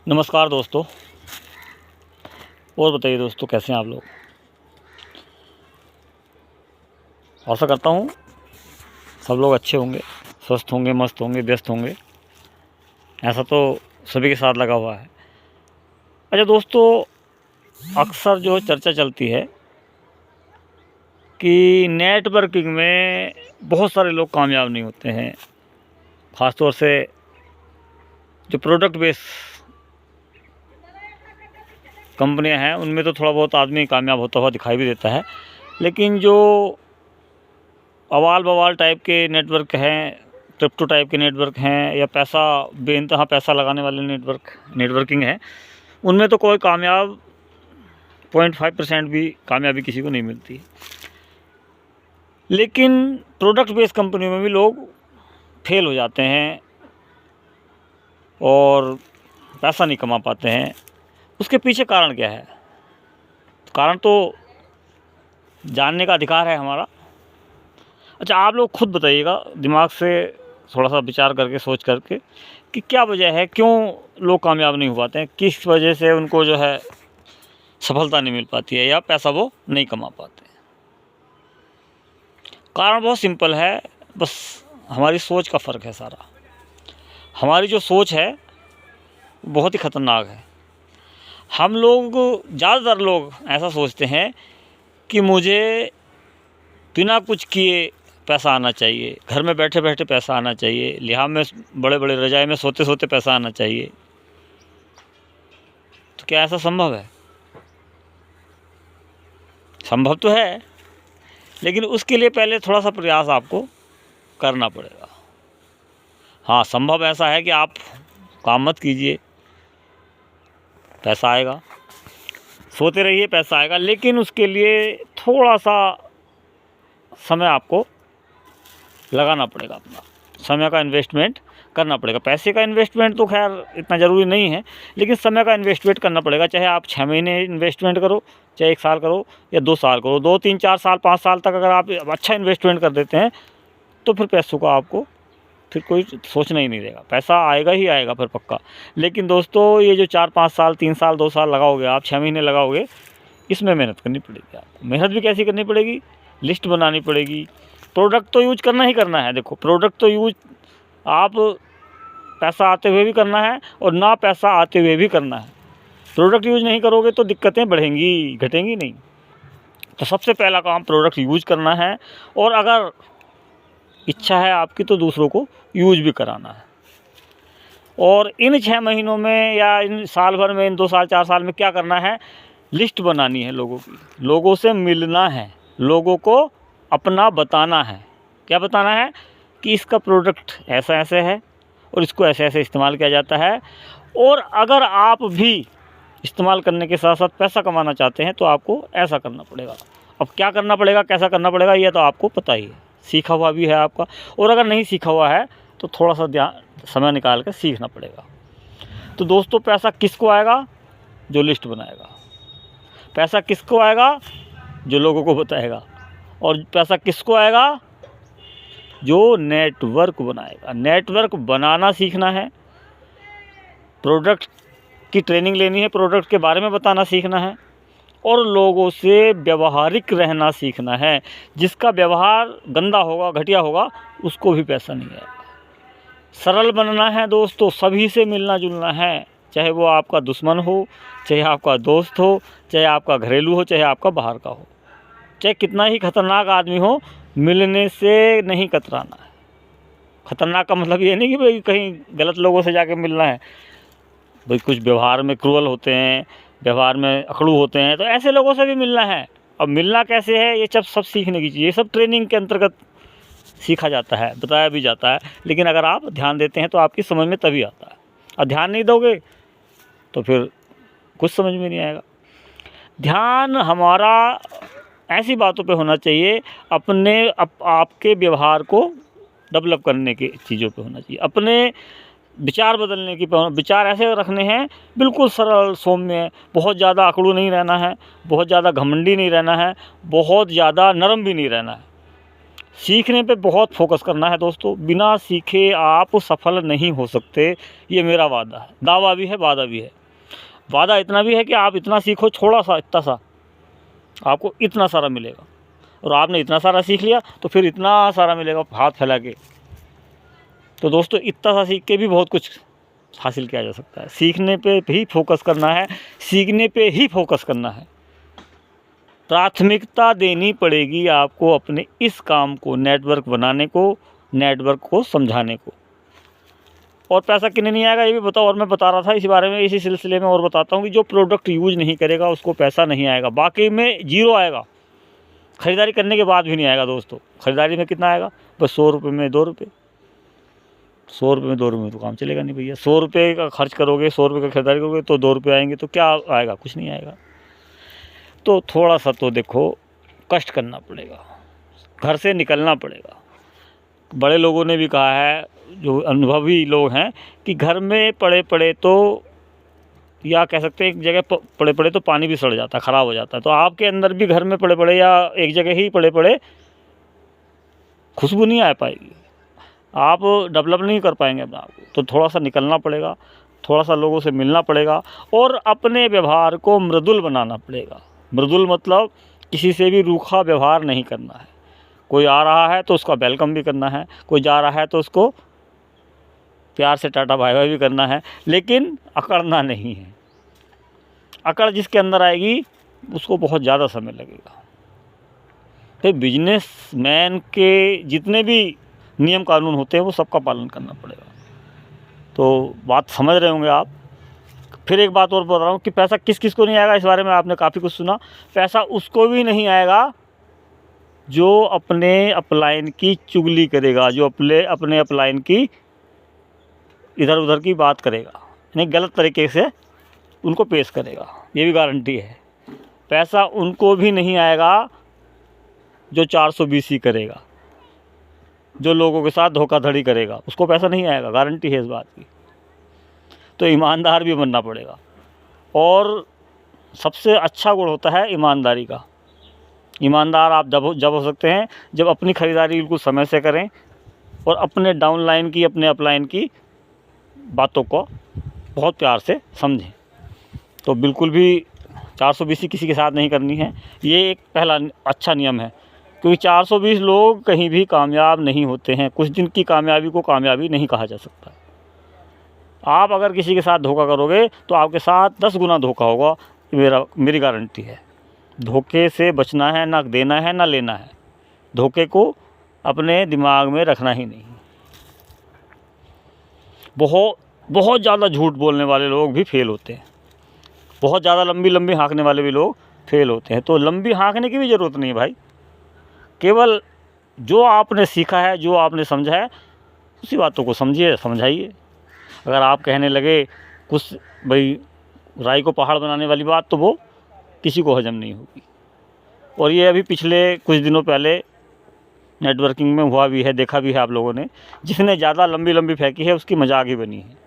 नमस्कार दोस्तों। और बताइए दोस्तों, कैसे हैं आप लोग। आशा करता हूँ सब लोग अच्छे होंगे, स्वस्थ होंगे, मस्त होंगे, व्यस्त होंगे। ऐसा तो सभी के साथ लगा हुआ है। अच्छा दोस्तों, अक्सर जो चर्चा चलती है कि नेटवर्किंग में बहुत सारे लोग कामयाब नहीं होते हैं। ख़ास तौर से जो प्रोडक्ट बेस कंपनियां हैं उनमें तो थोड़ा बहुत आदमी कामयाब होता हुआ दिखाई भी देता है, लेकिन जो अवाल बवाल टाइप के नेटवर्क हैं, क्रिप्टो टाइप के नेटवर्क हैं, या पैसा बेइंतहा पैसा लगाने वाले नेटवर्किंग है, उनमें तो कोई कामयाब 0.5% भी कामयाबी किसी को नहीं मिलती। लेकिन प्रोडक्ट बेस्ड कंपनियों में भी लोग फेल हो जाते हैं और पैसा नहीं कमा पाते हैं। उसके पीछे कारण क्या है? कारण तो जानने का अधिकार है हमारा। अच्छा, आप लोग खुद बताइएगा, दिमाग से थोड़ा सा विचार करके, सोच करके, कि क्या वजह है, क्यों लोग कामयाब नहीं हो पाते हैं, किस वजह से उनको जो है सफलता नहीं मिल पाती है या पैसा वो नहीं कमा पाते हैं। कारण बहुत सिंपल है, बस हमारी सोच का फ़र्क है सारा। हमारी जो सोच है बहुत ही ख़तरनाक है। हम लोग, ज़्यादातर लोग ऐसा सोचते हैं कि मुझे बिना कुछ किए पैसा आना चाहिए, घर में बैठे बैठे पैसा आना चाहिए, लिहाज में बड़े बड़े रज़ाई में सोते सोते पैसा आना चाहिए। तो क्या ऐसा संभव है? संभव तो है, लेकिन उसके लिए पहले थोड़ा सा प्रयास आपको करना पड़ेगा। हाँ, संभव ऐसा है कि आप काम मत कीजिए, पैसा आएगा, सोते रहिए, पैसा आएगा, लेकिन उसके लिए थोड़ा सा समय आपको लगाना पड़ेगा, अपना समय का इन्वेस्टमेंट करना पड़ेगा। पैसे का इन्वेस्टमेंट तो खैर इतना ज़रूरी नहीं है, लेकिन समय का इन्वेस्टमेंट करना पड़ेगा। चाहे आप 6 महीने इन्वेस्टमेंट करो, चाहे 1 साल करो, या 2 साल करो, 2, 3, 4 साल, 5 साल तक अगर आप अच्छा इन्वेस्टमेंट कर देते हैं तो फिर पैसों का आपको फिर कोई सोचना ही नहीं रहेगा, पैसा आएगा ही आएगा फिर पक्का। लेकिन दोस्तों, ये जो 4-5 साल, 3 साल, 2 साल लगाओगे आप, 6 महीने लगाओगे, इसमें मेहनत करनी पड़ेगी आपको। मेहनत भी कैसी करनी पड़ेगी? लिस्ट बनानी पड़ेगी। प्रोडक्ट तो यूज करना ही करना है। देखो, प्रोडक्ट तो यूज आप पैसा आते हुए भी करना है और ना पैसा आते हुए भी करना है। प्रोडक्ट यूज नहीं करोगे तो दिक्कतें बढ़ेंगी, घटेंगी नहीं। तो सबसे पहला काम प्रोडक्ट यूज करना है, और अगर इच्छा है आपकी तो दूसरों को यूज भी कराना है। और इन 6 महीनों में या इन साल भर में, इन 2 साल 4 साल में क्या करना है? लिस्ट बनानी है लोगों की, लोगों से मिलना है, लोगों को अपना बताना है। क्या बताना है? कि इसका प्रोडक्ट ऐसा ऐसे है और इसको ऐसे ऐसे इस्तेमाल किया जाता है। और अगर आप भी इस्तेमाल करने के साथ साथ पैसा कमाना चाहते हैं तो आपको ऐसा करना पड़ेगा। अब क्या करना पड़ेगा, कैसा करना पड़ेगा, ये तो आपको पता ही है, सीखा हुआ भी है आपका। और अगर नहीं सीखा हुआ है तो थोड़ा सा समय निकाल कर सीखना पड़ेगा। तो दोस्तों, पैसा किसको आएगा? जो लिस्ट बनाएगा। पैसा किसको आएगा? जो लोगों को बताएगा। और पैसा किसको आएगा? जो नेटवर्क बनाएगा। नेटवर्क बनाना सीखना है, प्रोडक्ट की ट्रेनिंग लेनी है, प्रोडक्ट के बारे में बताना सीखना है, और लोगों से व्यवहारिक रहना सीखना है। जिसका व्यवहार गंदा होगा, घटिया होगा, उसको भी पैसा नहीं आएगा। सरल बनना है दोस्तों, सभी से मिलना जुलना है, चाहे वो आपका दुश्मन हो, चाहे आपका दोस्त हो, चाहे आपका घरेलू हो, चाहे आपका बाहर का हो, चाहे कितना ही खतरनाक आदमी हो, मिलने से नहीं कतराना है। खतरनाक का मतलब ये नहीं कि भाई कहीं गलत लोगों से जाके मिलना है। भाई कुछ व्यवहार में क्रूअल होते हैं, व्यवहार में अकड़ू होते हैं, तो ऐसे लोगों से भी मिलना है। अब मिलना कैसे है, ये सब सीखने की चीज़, ये सब ट्रेनिंग के अंतर्गत सीखा जाता है, बताया भी जाता है। लेकिन अगर आप ध्यान देते हैं तो आपकी समझ में तभी आता है, और ध्यान नहीं दोगे तो फिर कुछ समझ में नहीं आएगा। ध्यान हमारा ऐसी बातों पे होना चाहिए, आपके व्यवहार को डेवलप करने की चीज़ों पे होना चाहिए, अपने विचार बदलने की। विचार ऐसे रखने हैं, बिल्कुल सरल सौम्य, बहुत ज़्यादा अकड़ू नहीं रहना है, बहुत ज़्यादा घमंडी नहीं रहना है, बहुत ज़्यादा नरम भी नहीं रहना है। सीखने पे बहुत फोकस करना है दोस्तों। बिना सीखे आप सफल नहीं हो सकते, ये मेरा वादा है। दावा भी है, वादा भी है। वादा इतना भी है कि आप इतना सीखो, थोड़ा सा, इतना सा, आपको इतना सारा मिलेगा। और आपने इतना सारा सीख लिया तो फिर इतना सारा मिलेगा हाथ फैला के। तो दोस्तों इतना सा सीख के भी बहुत कुछ हासिल किया जा सकता है। सीखने पे ही फोकस करना है, सीखने पे ही फोकस करना है। प्राथमिकता देनी पड़ेगी आपको अपने इस काम को, नेटवर्क बनाने को, नेटवर्क को समझाने को। और पैसा कितने नहीं आएगा ये भी बताओ। और मैं बता रहा था इसी बारे में, इसी सिलसिले में और बताता हूँ कि जो प्रोडक्ट यूज नहीं करेगा उसको पैसा नहीं आएगा, बाकी में जीरो आएगा। ख़रीदारी करने के बाद भी नहीं आएगा दोस्तों। ख़रीदारी में कितना आएगा? बस 100 रुपये में 2 रुपये, 100 रुपये में 2 रुपये में तो काम चलेगा नहीं भैया। 100 रुपये का खर्च करोगे, 100 रुपये का खरीदारी करोगे तो 2 रुपये आएंगे, तो क्या आएगा? कुछ नहीं आएगा। तो थोड़ा सा तो देखो कष्ट करना पड़ेगा, घर से निकलना पड़ेगा। बड़े लोगों ने भी कहा है, जो अनुभवी लोग हैं, कि घर में पड़े पड़े तो, या कह सकते हैं एक जगह पड़े पड़े तो पानी भी सड़ जाता है, ख़राब हो जाता है। तो आपके अंदर भी घर में पड़े पड़े या एक जगह ही पड़े पड़े खुशबू नहीं आ पाएगी, आप डेवलप नहीं कर पाएंगे अपने आप को। तो थोड़ा सा निकलना पड़ेगा, थोड़ा सा लोगों से मिलना पड़ेगा और अपने व्यवहार को मृदुल बनाना पड़ेगा। मृदुल मतलब किसी से भी रूखा व्यवहार नहीं करना है। कोई आ रहा है तो उसका वेलकम भी करना है, कोई जा रहा है तो उसको प्यार से टाटा बाय बाय भी करना है, लेकिन अकड़ना नहीं है। अकड़ जिसके अंदर आएगी उसको बहुत ज़्यादा समय लगेगा। तो बिजनेसमैन के जितने भी नियम कानून होते हैं वो सबका पालन करना पड़ेगा। तो बात समझ रहे होंगे आप। फिर एक बात और बता रहा हूँ कि पैसा किस किस को नहीं आएगा, इस बारे में आपने काफ़ी कुछ सुना। पैसा उसको भी नहीं आएगा जो अपने अपलाइन की चुगली करेगा, जो अपने अपलाइन की इधर उधर की बात करेगा, यानी गलत तरीके से उनको पेश करेगा, ये भी गारंटी है। पैसा उनको भी नहीं आएगा जो 420 करेगा, जो लोगों के साथ धोखाधड़ी करेगा, उसको पैसा नहीं आएगा, गारंटी है इस बात की। तो ईमानदार भी बनना पड़ेगा। और सबसे अच्छा गुण होता है ईमानदारी का। ईमानदार आप जब हो सकते हैं जब अपनी ख़रीदारी बिल्कुल समय से करें और अपने डाउनलाइन की, अपने अपलाइन की बातों को बहुत प्यार से समझें। तो बिल्कुल भी 420 किसी के साथ नहीं करनी है। ये एक पहला अच्छा नियम है, क्योंकि 420 लोग कहीं भी कामयाब नहीं होते हैं। कुछ दिन की कामयाबी को कामयाबी नहीं कहा जा सकता। आप अगर किसी के साथ धोखा करोगे तो आपके साथ 10 गुना धोखा होगा, मेरी गारंटी है। धोखे से बचना है, ना देना है ना लेना है। धोखे को अपने दिमाग में रखना ही नहीं। बहुत ज़्यादा झूठ बोलने वाले लोग भी फेल होते हैं। बहुत ज़्यादा लंबी हाँकने वाले भी लोग फेल होते हैं। तो लंबी हाँकने की भी ज़रूरत नहीं है भाई। केवल जो आपने सीखा है, जो आपने समझा है, उसी बातों को समझिए, समझाइए। अगर आप कहने लगे कुछ भाई राई को पहाड़ बनाने वाली बात, तो वो किसी को हजम नहीं होगी। और ये अभी पिछले कुछ दिनों पहले नेटवर्किंग में हुआ भी है, देखा भी है आप लोगों ने। जिसने ज़्यादा लंबी फेंकी है उसकी मजाक ही बनी है।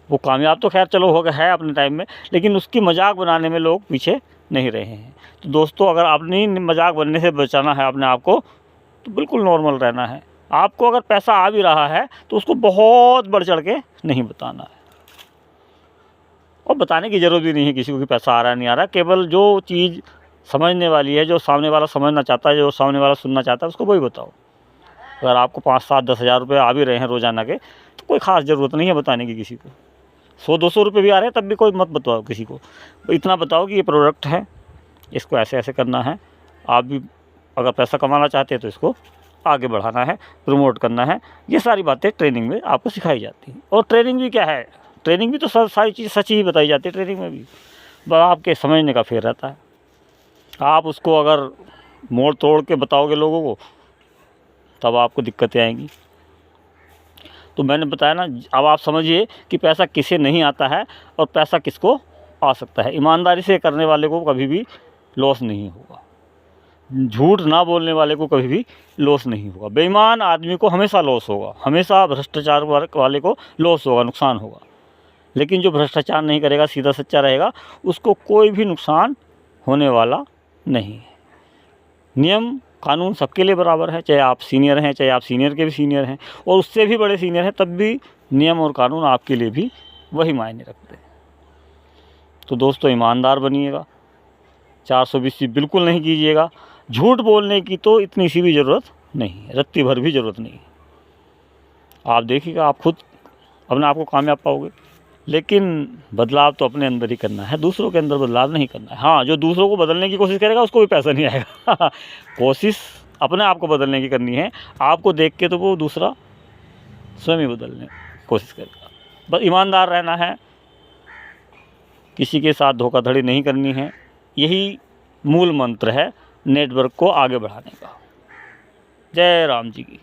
वो कामयाब तो खैर चलो हो गया है अपने टाइम में, लेकिन उसकी मजाक बनाने में लोग पीछे नहीं रहे हैं। तो दोस्तों अगर अपनी मजाक बनने से बचाना है अपने आप को, तो बिल्कुल नॉर्मल रहना है। आपको अगर पैसा आ भी रहा है तो उसको बहुत बढ़ चढ़ के नहीं बताना है। और बताने की ज़रूरत भी नहीं है किसी को कि पैसा आ रहा है नहीं आ रहा। केवल जो चीज़ समझने वाली है, जो सामने वाला समझना चाहता है, जो सामने वाला सुनना चाहता है, उसको वही बताओ। अगर आपको 5, 7, 10 हज़ार रुपये आ भी रहे हैं रोज़ाना के, तो कोई ख़ास ज़रूरत नहीं है बताने की किसी को। 100-200 रुपये भी आ रहे हैं तब भी कोई मत बताओ किसी को। इतना बताओ कि ये प्रोडक्ट है, इसको ऐसे ऐसे करना है। आप भी अगर पैसा कमाना चाहते हैं तो इसको आगे बढ़ाना है, प्रमोट करना है। ये सारी बातें ट्रेनिंग में आपको सिखाई जाती हैं। और ट्रेनिंग भी क्या है, ट्रेनिंग भी तो सारी चीज़ सच ही बताई जाती है ट्रेनिंग में भी। बस आपके समझने का फेर रहता है। आप उसको अगर मोड़ तोड़ के बताओगे लोगों को, तब आपको दिक्कतें आएंगी। तो मैंने बताया ना, अब आप समझिए कि पैसा किसे नहीं आता है और पैसा किसको आ सकता है। ईमानदारी से करने वाले को कभी भी लॉस नहीं होगा। झूठ ना बोलने वाले को कभी भी लॉस नहीं होगा। बेईमान आदमी को हमेशा लॉस होगा, हमेशा भ्रष्टाचार वाले को लॉस होगा, नुकसान होगा। लेकिन जो भ्रष्टाचार नहीं करेगा, सीधा सच्चा रहेगा, उसको कोई भी नुकसान होने वाला नहीं है। नियम कानून सबके लिए बराबर है, चाहे आप सीनियर हैं, चाहे आप सीनियर के भी सीनियर हैं और उससे भी बड़े सीनियर हैं, तब भी नियम और कानून आपके लिए भी वही मायने रखते हैं। तो दोस्तों ईमानदार बनिएगा, 420 बिल्कुल नहीं कीजिएगा। झूठ बोलने की तो इतनी सी भी ज़रूरत नहीं है, रत्ती भर भी ज़रूरत नहीं है। आप देखिएगा, आप खुद अपने आप को कामयाब पाओगे। लेकिन बदलाव तो अपने अंदर ही करना है, दूसरों के अंदर बदलाव नहीं करना है। हाँ, जो दूसरों को बदलने की कोशिश करेगा उसको भी पैसा नहीं आएगा कोशिश अपने आप को बदलने की करनी है। आपको देख के तो वो दूसरा स्वयं ही बदलने की कोशिश करेगा। बस ईमानदार रहना है, किसी के साथ धोखाधड़ी नहीं करनी है। यही मूल मंत्र है नेटवर्क को आगे बढ़ाने का। जय राम जी की।